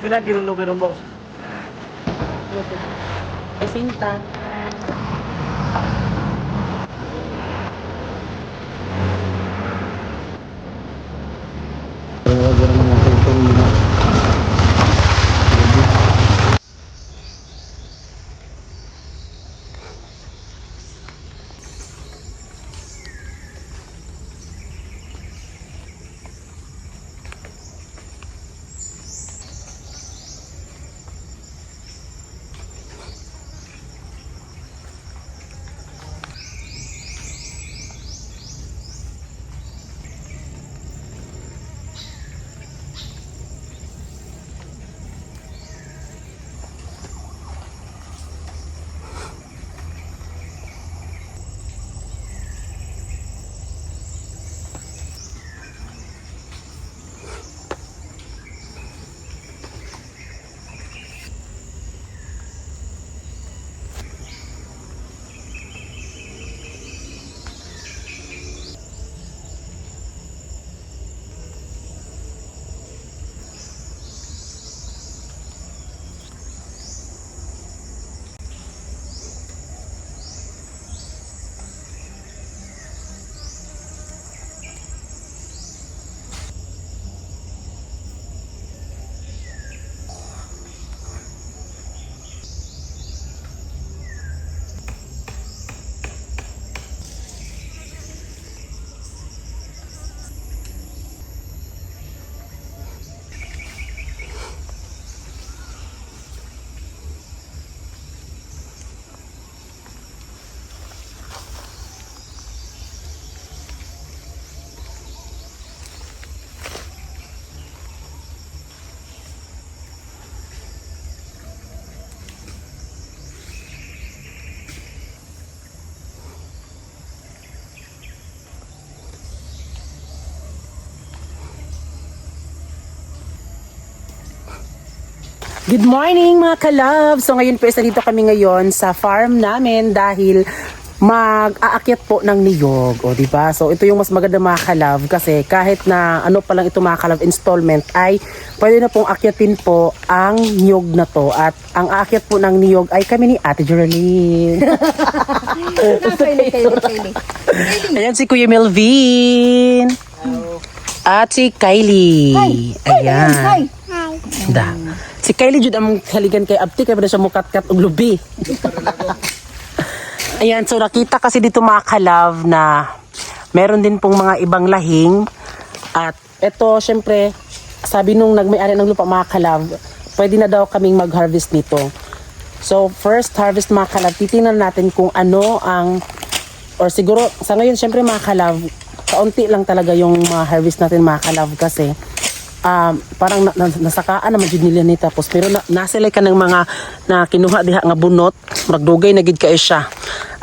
Pila kilo pero boss. Esinta. Good morning mga ka-love! So ngayon po isa dito kami ngayon sa farm namin dahil mag-aakyat po ng niyog. O diba? So ito yung mas maganda mga ka-love kasi kahit na ano pa lang ito mga ka-love installment ay pwede na pong akyatin po ang niyog na to. At ang aakyat po ng niyog ay kami ni Ate Geraldine. Ayan si Kuya Melvin. At si Kylie. Ayan. Hi. Da. Si Kylie jud ang haligan kay Abti kay siya mukat-kat og lubi. Ayan, so nakita kasi dito mga ka-love na meron din pong mga ibang lahing. At eto, syempre, sabi nung nagmay-ari ng lupa mga ka-love, pwede na daw kaming mag-harvest nito. So, first harvest mga ka-love, titingnan natin kung ano ang, or siguro, sa ngayon, syempre mga ka-love, kaunti lang talaga yung harvest natin mga ka-love kasi parang nasakaan naman jud nila ni tapos pero nasilay ka ng mga na kinuha diha nga bunot magdugay na gid kay siya.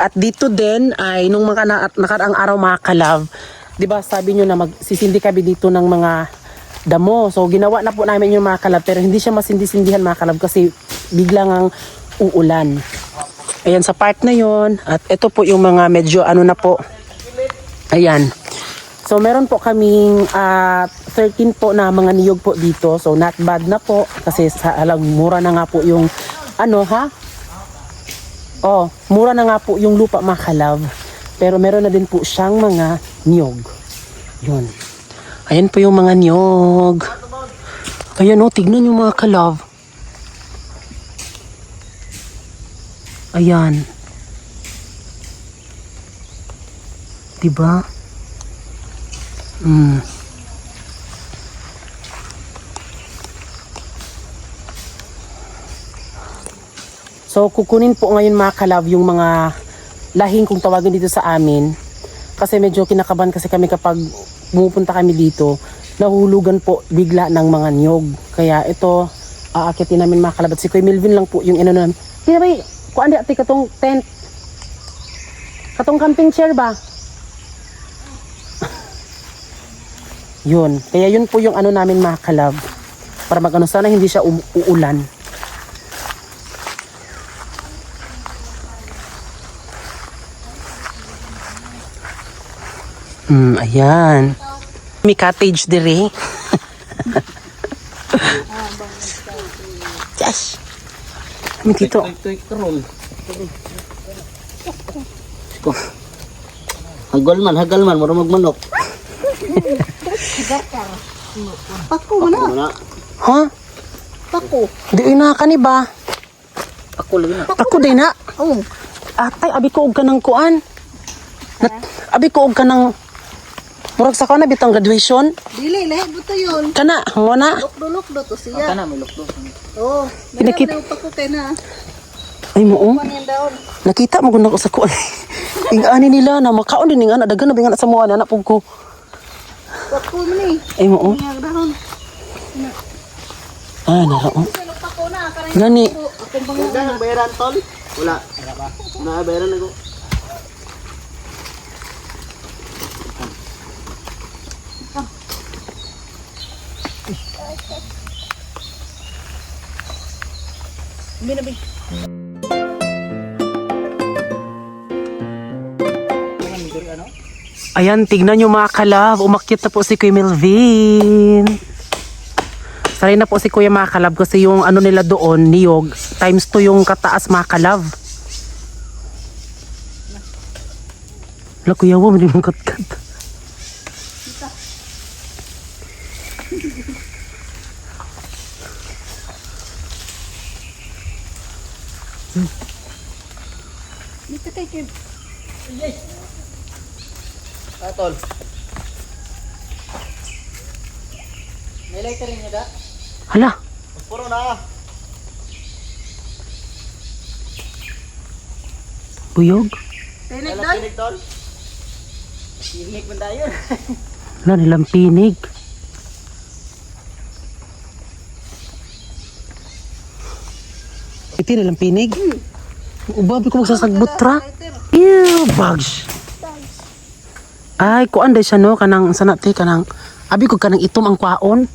At dito din ay nung mga nakaraang araw mga ka-love, di ba sabi nyo na magsisindi kami dito ng mga damo. So ginawa na po namin yung mga ka-love pero hindi siya masindi-sindihan mga ka-love kasi biglang ang uulan. Ayan sa part na yon. At ito po yung mga medyo ano na po. Ayan. So meron po kaming 13 po na mga niyog po dito. So not bad na po kasi sa mura na nga po yung ano ha? Oh, mura na nga po yung lupa mga ka-love. Pero meron na din po siyang mga niyog. Yun. Ayan po yung mga niyog. Ayan oh, tignan yung mga ka-love. Ayan. Diba? So kukunin po ngayon mga ka-love yung mga lahing kung tawagin dito sa amin kasi medyo kinakabahan kasi kami kapag pumupunta kami dito nahulugan po bigla ng mga niyog kaya ito aakitin namin mga ka-love. At si Kuya Melvin lang po yung ino namin kaya ba kuan di ati katong tent katong camping chair ba. Yun. Kaya yun po yung ano namin mga ka-love. Para mag-ano sana hindi siya uulan. Ayan. May cottage dire. Yes. Kami dito. Tuik roll. Ko. Hagal man, maro magmanok. Pako mo na. Ha? Pako. Di na ka ni ba? Ako lagi na. Ako din na. Oh. Atay, abi ko og ka ng kuan. Abi ko og ka ng murag sa kana bitang graduation. Dili, lahat mo to yun. Kana, mo na. Lukdo to siya. Kana may lukdo. Oh. Pinakit- Pinakit. Pako kay na. Ay mo oh. Kuan yan daon. Nakita mo guna ko sa kuan. Ingani nila na makaon din nga na dagan na bingan sa mga anak pug ko. Pako mo ni. Ay mo oh. Yang daon. Ah, nara oh. Sino pako na. Karang Gani. akong bang Wala nang bayaran tol. Wala. Na bayaran ako. binabi. Ayan, tignan nyo mga kalab. Umakyat na po si Kuya Melvin. Saray na po si Kuya mga kalab kasi yung ano nila doon, niyog, times 2 yung kataas mga kalab. Wala kuya mo, hindi mong katkat. Dito kay Kim. Tol. May lighter niya da? Hala, Puro na. buyog. Tinig Wala doon. pinig tol. Pinig man tayo. Wala nilang pinig. Iti nilang pinig. Ubabi ko magsasagbot tra. Ew, bugs. Ay, kuan day siya no, kanang sanate kanang abi ko kanang itom ang kwaon.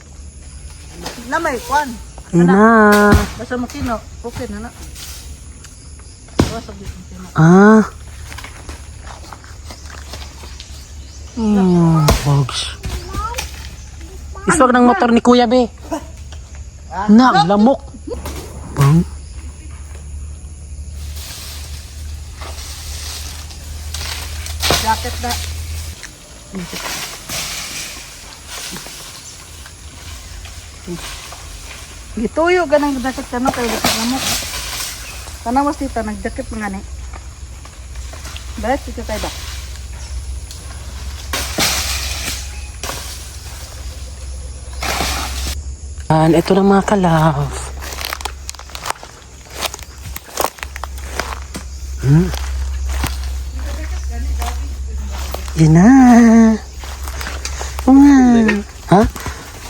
Na may kuan. Na. Basta makino. Okay na na. Basta makino. Ah. Bugs. Iswag ng motor ni Kuya be. Na, lamok. Bang. Jacket na. Gituyo ganang jacket kano kay dapat lamok. Kana was tita nagjakit mga ni. Dahil ito kay ba? Ito na mga kalaf. Yan na. Oo nga. Ha?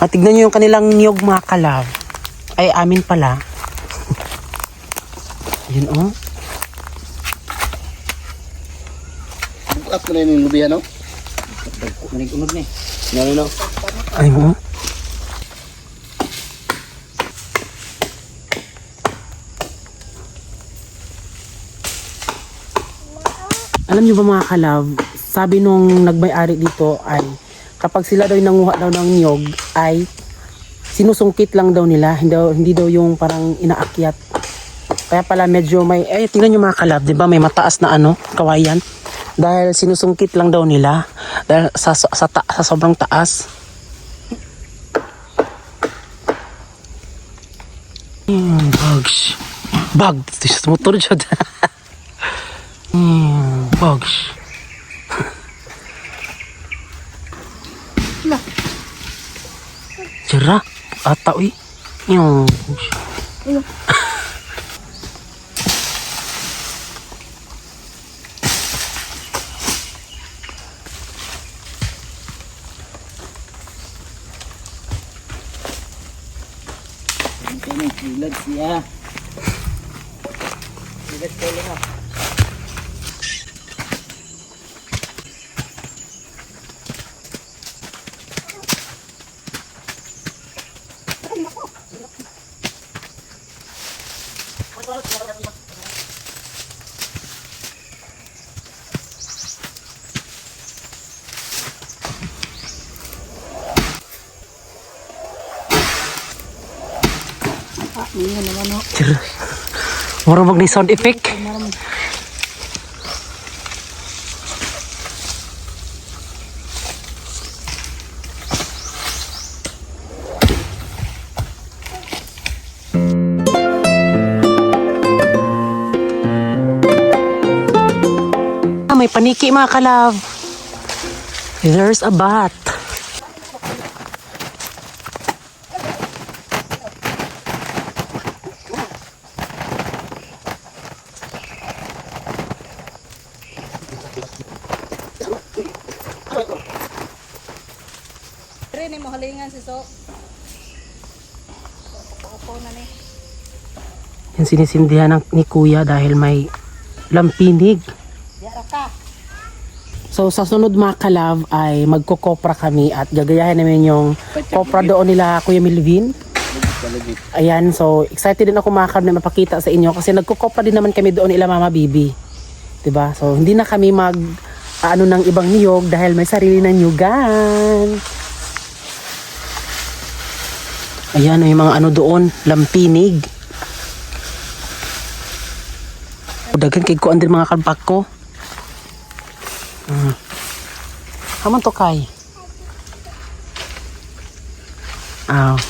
Tignan nyo yung kanilang niyog mga kalaf. Ay, amin pala. Yun oh. Bukas mo na yung lubihan no? Manig-unog ni. Ano no? Ay mo. Alam niyo ba mga kalab, sabi nung nagmay-ari dito ay kapag sila daw nanguha daw ng niyog ay sinusungkit lang daw nila, hindi daw yung parang inaakyat. Kaya pala medyo may, tingnan niyo mga kalab, di ba may mataas na ano, kawayan. Dahil sinusungkit lang daw nila dahil sa sobrang taas. Bugs. Bug. Ito motor siya. Bugs. Sira. Ata uy. Yung bugs. Ini silat ya. Silat ko lang. Hindi naman no. Tira. Mura mag ni sound effect. May paniki mga kalab. There's a bat. Pre ni mo halingan si So. Upo na ni. Yan sinisindihan ni kuya dahil may lampinig. Diara ka. So sa sunod mga kalab ay magkokopra kami at gagayahin namin yung kopra doon nila Kuya Milvin. Ayan, so excited din ako mga kalab na mapakita sa inyo kasi nagkokopra din naman kami doon nila Mama Bibi. 'Di ba? So hindi na kami mag ano ng ibang niyog dahil may sarili ng niyugan. Ayan, may mga ano doon, lampinig. Dagan kay kuan din mga kalpak ko. Haman to kay.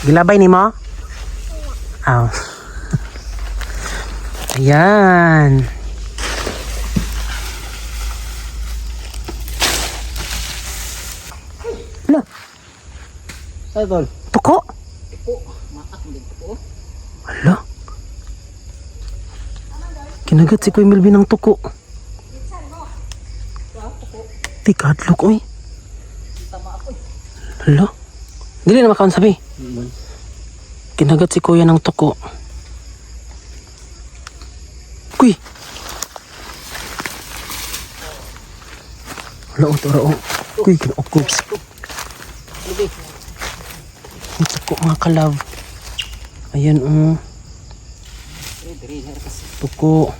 Gilabay ni mo? Ayan. Hala, Ay, tol. tuko. Hala. Kinagat si Kuya Milvin ng tuko. Tikadlok, oy. Hala. Dili na makaon sabi. Kinagat si kuya ng tuko. Kuy. Hala, ito. Kuy, kinaokups. Ang tuko mga kalab. Ayan, tuko.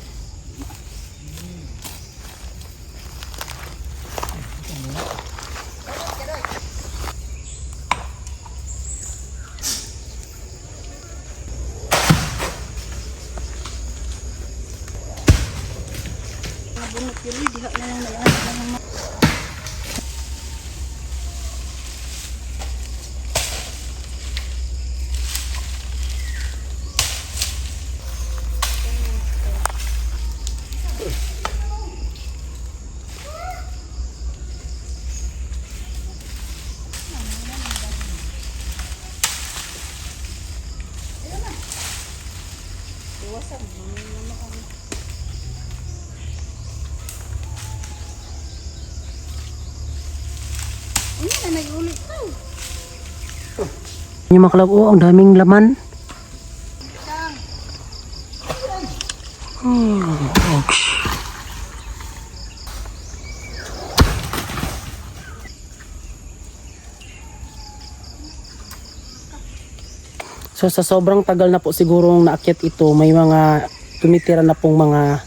Yung mga kalab, ang daming laman. So sa sobrang tagal na po sigurong naakyat ito, may mga tumitira na pong mga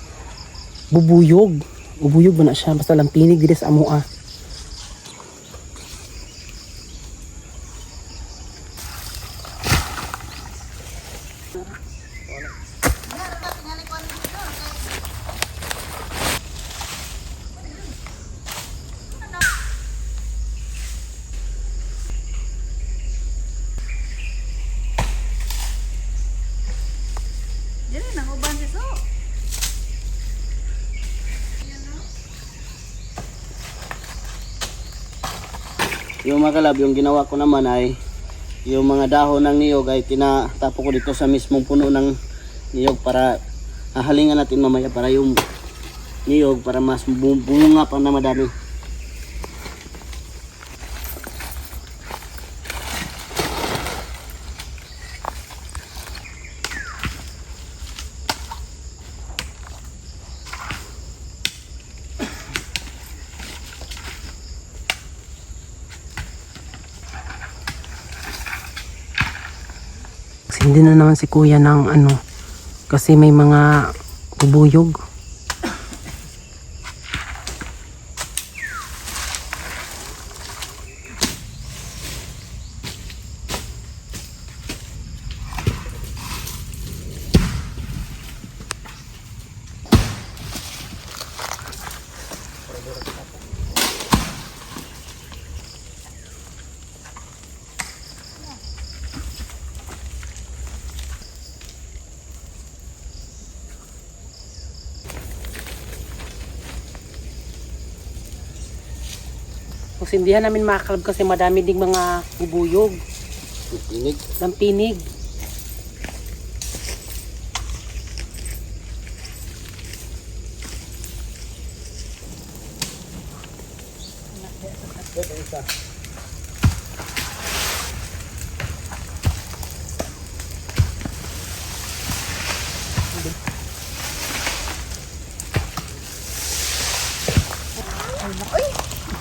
bubuyog. Bubuyog ba na siya? Basta lang pinig dito sa amua. Dili nang uban si So. Yung mga kalab, yung ginawa ko naman ay yung mga dahon ng niyog ay tinatapo ko dito sa mismong puno ng niyog para halingan natin mamaya para yung niyog para mas bunga pa na madami. Hindi na naman si kuya ng ano kasi may mga bubuyog. Tapos hindihan namin mga kalab kasi madami ding mga bubuyog. Pinig. Lampinig.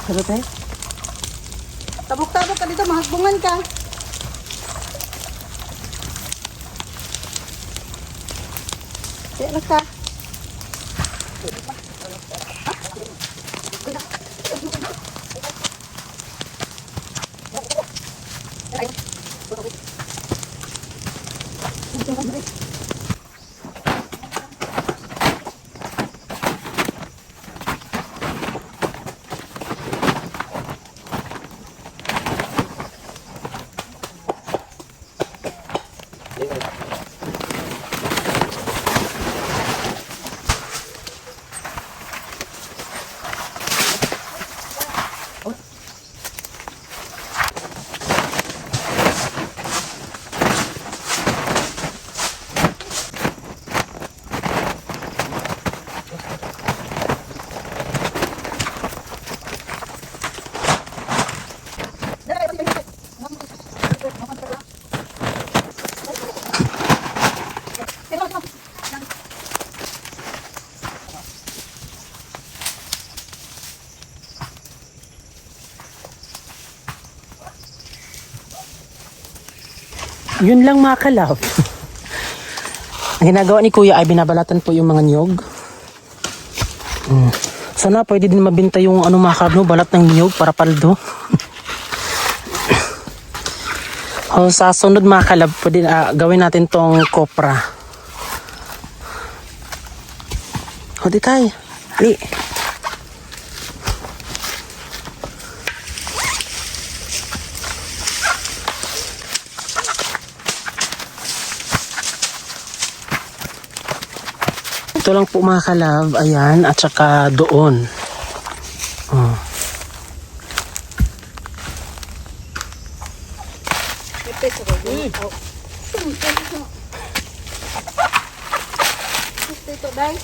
Ano tayo? Tabok-tabok ka dito, mahagbungan ka. Kaya ka. Yun lang mga kalab. Ang ginagawa ni Kuya ay binabalatan po yung mga niyog. Sana pwede din mabinta yung ano mga kalab, no? Balat ng niyog para paldo. O, sa sunod mga kalab, pwede gawin natin tong kopra. O di tayo. Ali. Ito lang po mga kalab, ayan, at saka doon. Oh. Ito, dai.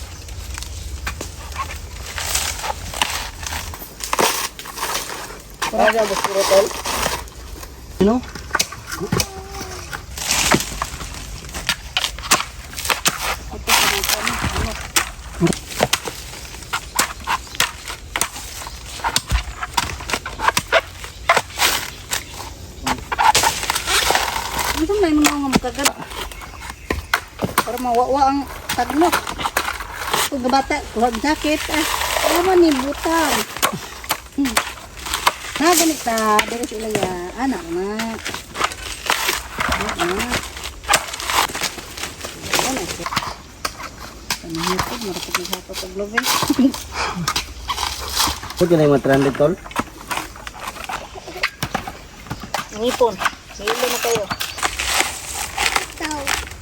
Kaya bos puro tol. You know? Ano may mga magkagad? Para mawawa ang tagno. Kung bata, kuhag jacket, alam mo ni butang. Na ganita, dari sila ya, anak na. Anak. Ano siya? Panahipod, marapag na sa paglovin. Ito na yung matranded tol. Ngipon, hilo na kayo.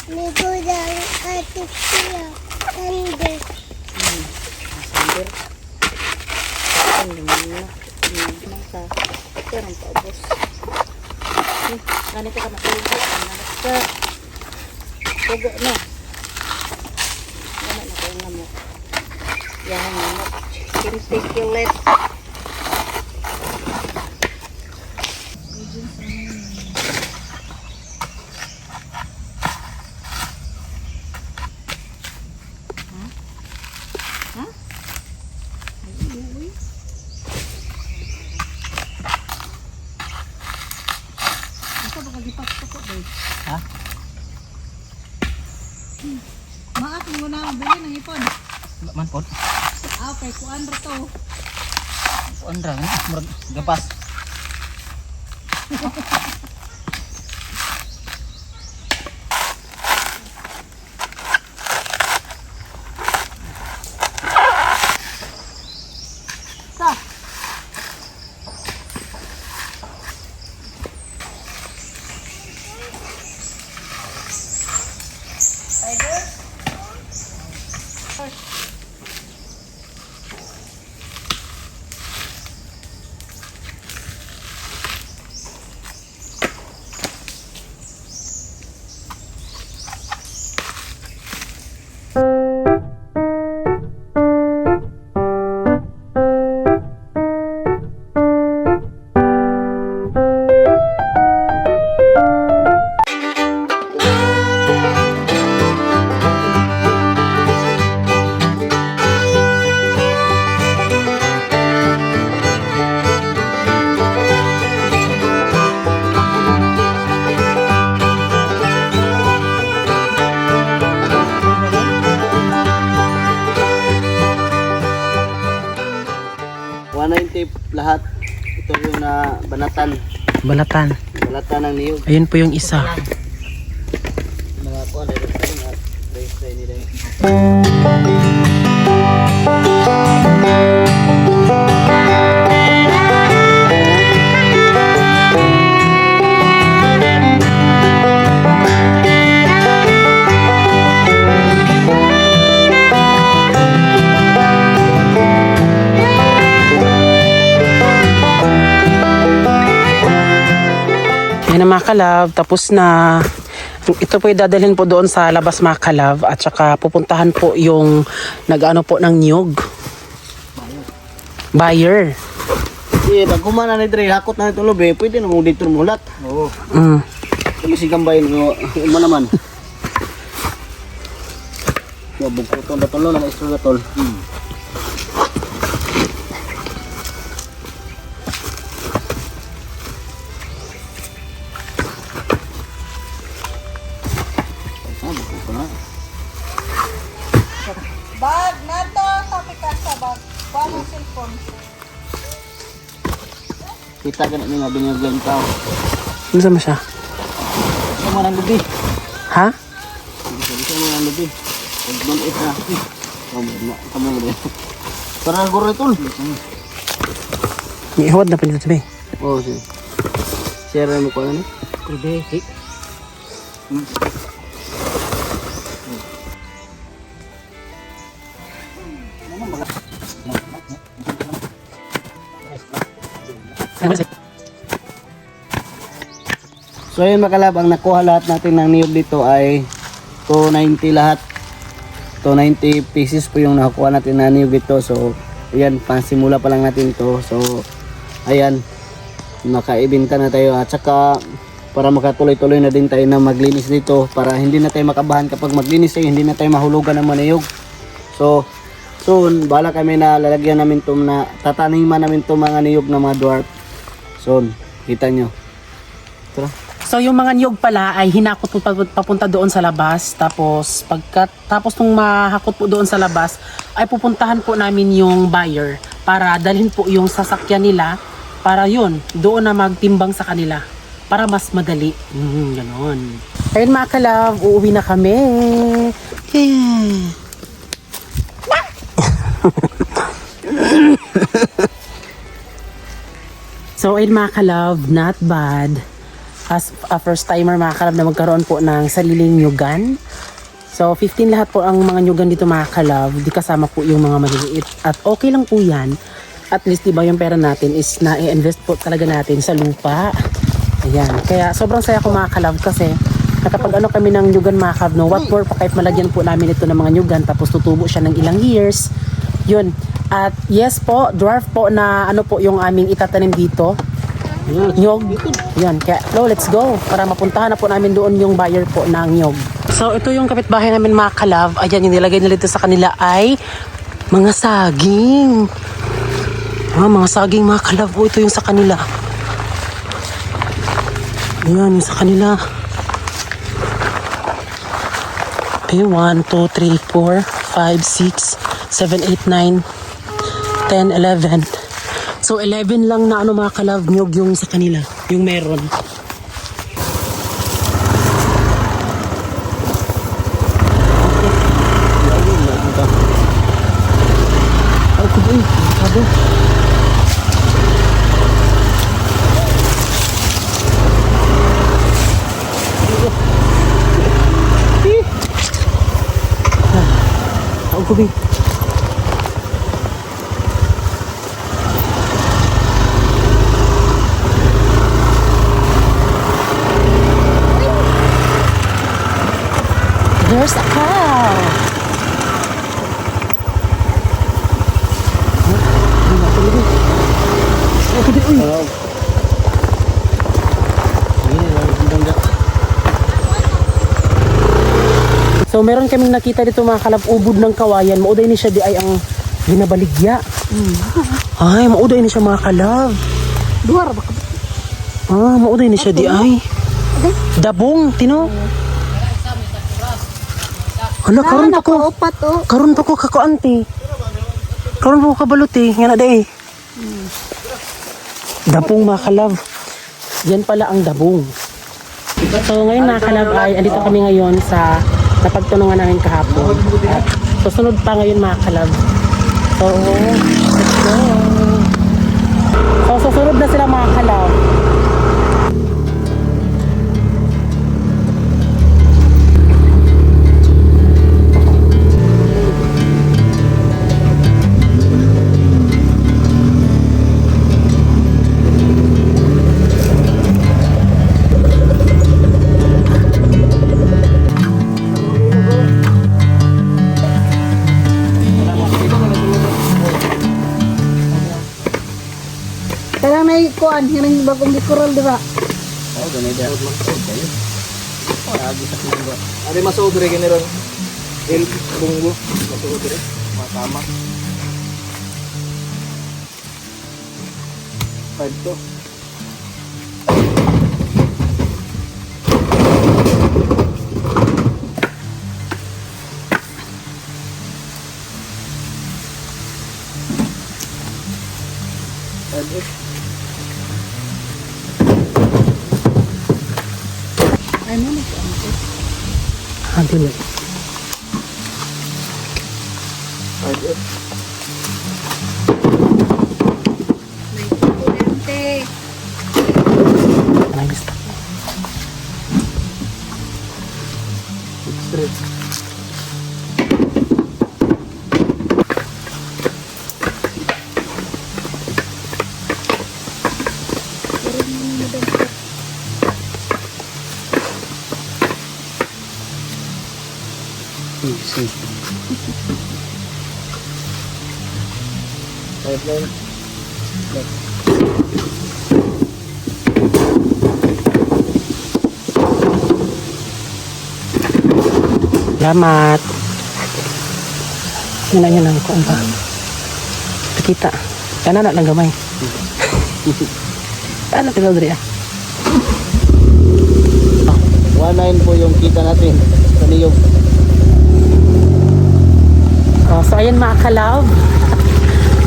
Ligo ng ate siya. Ande. Sander. Ano naman na. Hindi ka. Pero ang paubos. Ganito ka matulog. Ganito ka. Tugo na. Ganito na kayo na mo. Yan ang namot. Kintikilit. Ha? Maak mo na bili ng ipon. Man po. Okay, kuan ra to. Andra, murag gapas. Sa. banatan. Balatan. Balatan ng niyog. Ayun po yung isa. Mga kuan dito sa try nila. Yan na mga kalab, tapos na. Ito po dadalhin po doon sa labas mga kalab at saka pupuntahan po yung nag-ano po ng niyog. Buyer. Sige, pag kumana ni Dre, hakot na ito lobe, pwede na mong dito mulat. Oo. Mm. Sige, sigambayin mo. Uma naman. Wabog ko ito. Batol na maestro batol. Bag, nato, tapi ka sa bag. Kuha mo cellphone. Kita ka na nga binyaglan tao. Ano sama siya? Sama ng lubi. Ha? Sama ng lubi. Pag-doon it na. Kamu mo rin. Para guro ito. May ihawad na pa dito sabi. Oo, sige. Share mo ko ano? Kude. So yun makalab, ang nakuha lahat natin ng niyog dito ay 290 lahat. 290 pieces po yung nakuha natin na niyog dito. So ayan, pansimula pa lang natin to. So ayan, makaibenta na tayo at saka para makatuloy-tuloy na din tayo na maglinis dito para hindi na tayo makabahan kapag maglinis tayo, hindi na tayo mahulugan ng maniyog. So soon, bala kami na lalagyan namin to na tataniman namin to mga niyog na mga dwarf. Soon, kita nyo. Tara. So yung mga niyog pala ay hinakot po papunta doon sa labas. Tapos tapos nung mahakot po doon sa labas ay pupuntahan po namin yung buyer para dalhin po yung sasakyan nila para yun, doon na magtimbang sa kanila para mas madali. Ganon. Ayun mga kalab, uuwi na kami. So ayun mga kalab, not bad. As a first timer mga kalab na magkaroon po ng sariling nyugan. So 15 lahat po ang mga nyugan dito mga kalab. Di kasama po yung mga maliliit. At okay lang po yan. At least diba yung pera natin is na-invest po talaga natin sa lupa. Ayan. Kaya sobrang saya ko mga kalab kasi nakapag ano kami ng nyugan mga kalab. No? What more pa kahit malagyan po namin ito ng mga nyugan tapos tutubo siya ng ilang years. Yun. At yes po, dwarf po na ano po yung aming itatanim dito. Nyog. Yan. Kaya, let's go. Para mapuntahan na po namin doon yung buyer po ng nyog. So, ito yung kapitbahay namin mga kalab. Ayan, yung nilagay nila dito sa kanila ay mga saging. Mga saging mga kalab. Ito yung sa kanila. Ayan, yung sa kanila. Okay, 1, 2, 3, 4, 5, 6, 7, 8, 9, 10, 11. So 11 lang na ano mga kalab nyog yung sa kanila, yung meron. Kubi. There's a cow. So meron kaming nakita dito mga kalab ubod ng kawayan. Mauday ni siya di ay ang ginabaligya. Ay, mauday ni siya mga kalab. Duwar ba ka? Mauday ni siya di ay. Dabong, tino. Hala, karon pa ko. Upat oh. Karon pa ko kako auntie. Karon pa ko kabaluti, nga na day. Dabong mga kalab. Yan pala ang dabong. So ngayon mga kalab ay andito kami ngayon sa napagtunungan namin kahapon. At susunod pa ngayon mga kalab. So, let's go. So susunod na sila mga kalab. Kaya may kuan, hirang bagong likural, di ba? Oh, ganun din. Ada masuk dari general el bunggu masuk dari sama itu Ano na kuan? Dili. May kuryente. Nice. Easy. Pipeline. Salamat. Yun lang kuan pa. Kita. Kana na lang gamay. Ano tinggal diri ah? 1.9 po yung kita natin sa niyog. Oh, so ayan mga kalab.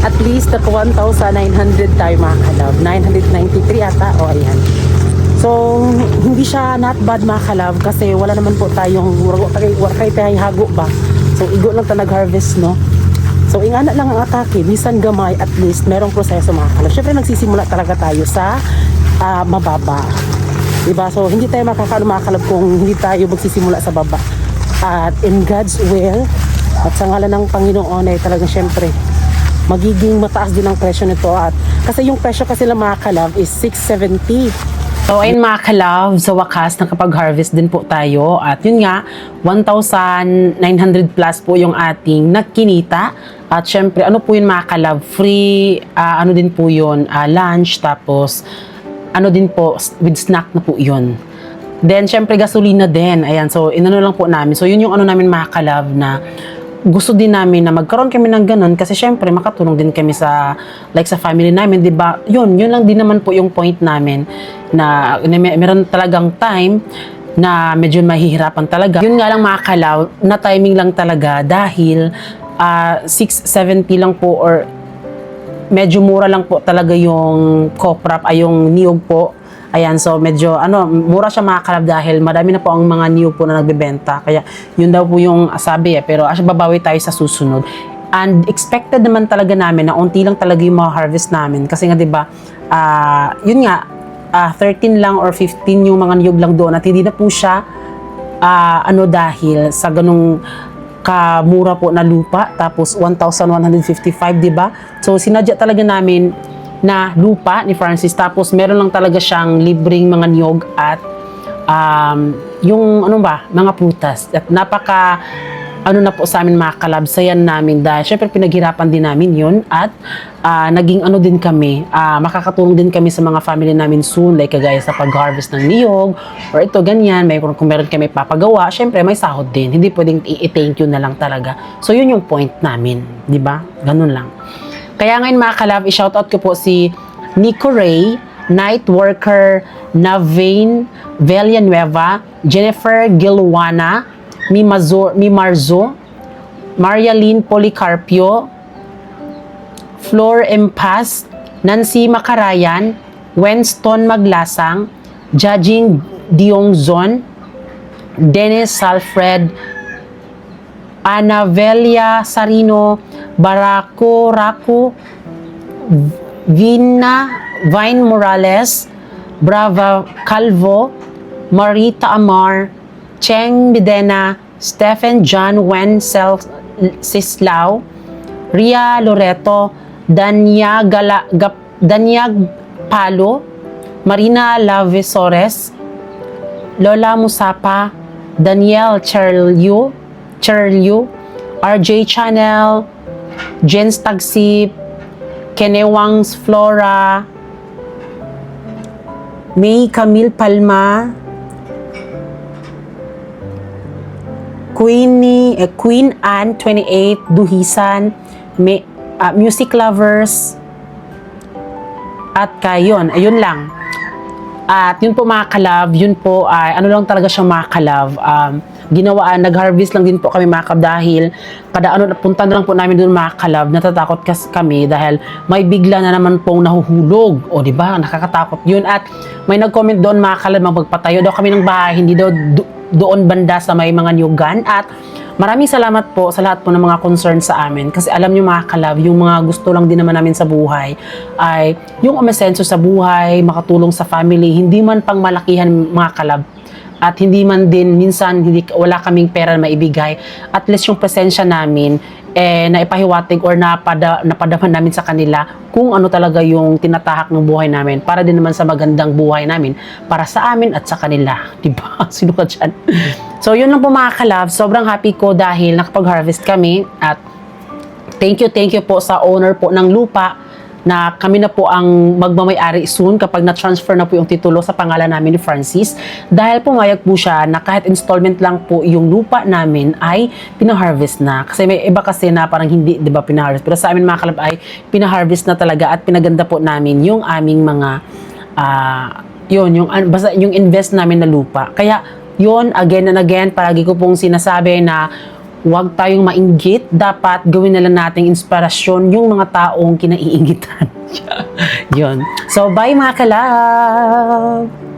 At least at 1,900 tayo mga kalab. 993 ata. O ayan. So hindi siya not bad mga kalab kasi wala naman po tayong waray tayong hago ba. So igo lang ta nag-harvest no. So ingana lang ang atake. Bisan gamay at least merong proseso mga kalab. Syempre nagsisimula talaga tayo sa mababa. Diba? So hindi tayo makakaano mga kalab kung hindi tayo magsisimula sa baba. At in God's will at sa ngalan ng Panginoon ay talagang syempre magiging mataas din ang presyo nito at kasi yung presyo kasi lang mga kalab is 670. So ayun mga kalab, sa wakas nakapag-harvest din po tayo at yun nga 1,900 plus po yung ating nakinita at syempre ano po yun mga kalab, free ano din po yun, lunch tapos ano din po with snack na po yun. Then syempre gasolina din, ayan, so inano lang po namin, so yun yung ano namin mga kalab na gusto din namin na magkaroon kami ng ganun kasi syempre makatulong din kami sa like sa family namin, 'di ba? Yun lang din naman po yung point namin na meron talagang time na medyo mahihirapan talaga. Yun nga lang mga kalaw, na timing lang talaga dahil 670 lang po or medyo mura lang po talaga yung coprap ay yung niyog po. Ayan, so medyo mura siya mga kalab dahil marami na po ang mga niyog po na nagbebenta. Kaya yun daw po yung sabi pero babawi tayo sa susunod. And expected naman talaga namin na unti lang talaga yung mga harvest namin. Kasi nga 'di ba, yun nga 13 lang or 15 yung mga niyog lang doon at hindi na po siya dahil sa ganung kamura po na lupa tapos 1,155, 'di ba? So sinadya talaga namin na lupa ni Francis tapos meron lang talaga siyang libreng mga niyog at yung mga prutas at napaka na po sa amin mga kalab, sayan namin dahil syempre pinaghirapan din namin yun at naging din kami, makakatulong din kami sa mga family namin soon like kagaya sa pag-harvest ng niyog or ito ganyan, kung meron kami papagawa, syempre may sahod din, hindi pwedeng i-thank you na lang talaga. So yun yung point namin, di ba? Ganun lang. Kaya ngayon mga kalab, i-shoutout ko po si Nico Ray, Night Worker Navain Villanueva, Jennifer Gilwana, Mimarzo, Marialyn Policarpio, Flor Empas, Nancy Macarayan, Winston Maglasang, Jajing Diongzon, Dennis Salfred, Anavelia Sarino, Barako Raku, Vine Morales, Brava Calvo, Marita Amar, Cheng Bidena, Stephen John Wenzel Sislao, Ria Loreto, Danya Palo, Marina Lavesores, Lola Musapa, Daniel Cherliu, RJ Channel, Jens Tagsip, Kenewangs Flora, May Camille Palma, Queen Anne 28 Duhisan, Music Lovers, at kayon, ayun lang. At yun po mga kalab, yun po ay ano lang talaga siya mga kalab. Nag-harvest lang din po kami mga kalab dahil kada punta na lang po namin doon mga kalab, natatakot kami dahil may bigla na naman pong nahuhulog. O di ba nakakatakot yun. At may nag-comment doon mga kalab, magpatayo daw kami ng bahay, hindi daw doon banda sa may mga nyugan. At maraming salamat po sa lahat po ng mga concern sa amin. Kasi alam nyo mga kalab, yung mga gusto lang din naman namin sa buhay ay yung umasenso sa buhay, makatulong sa family, hindi man pang malakihan mga kalab. At hindi man din, minsan wala kaming pera na maibigay. At least yung presensya namin, naipahiwatig or napadaman namin sa kanila kung ano talaga yung tinatahak ng buhay namin para din naman sa magandang buhay namin para sa amin at sa kanila. Diba? Sino ka dyan? So, yun lang po mga kalab. Sobrang happy ko dahil nakapag-harvest kami at thank you po sa owner po ng lupa na kami na po ang magmamay-ari soon kapag na-transfer na po yung titulo sa pangalan namin ni Francis. Dahil pumayag po siya na kahit installment lang po yung lupa namin ay pina-harvest na. Kasi may iba kasi na parang hindi, di ba, pina-harvest. Pero sa amin mga kalab ay pina-harvest na talaga at pinaganda po namin yung aming mga basta yung invest namin na lupa. Kaya yun, again and again, palagi ko pong sinasabi na huwag tayong mainggit. Dapat gawin na lang nating inspirasyon yung mga taong kinaiingitan. Yun. So, bye mga kalab!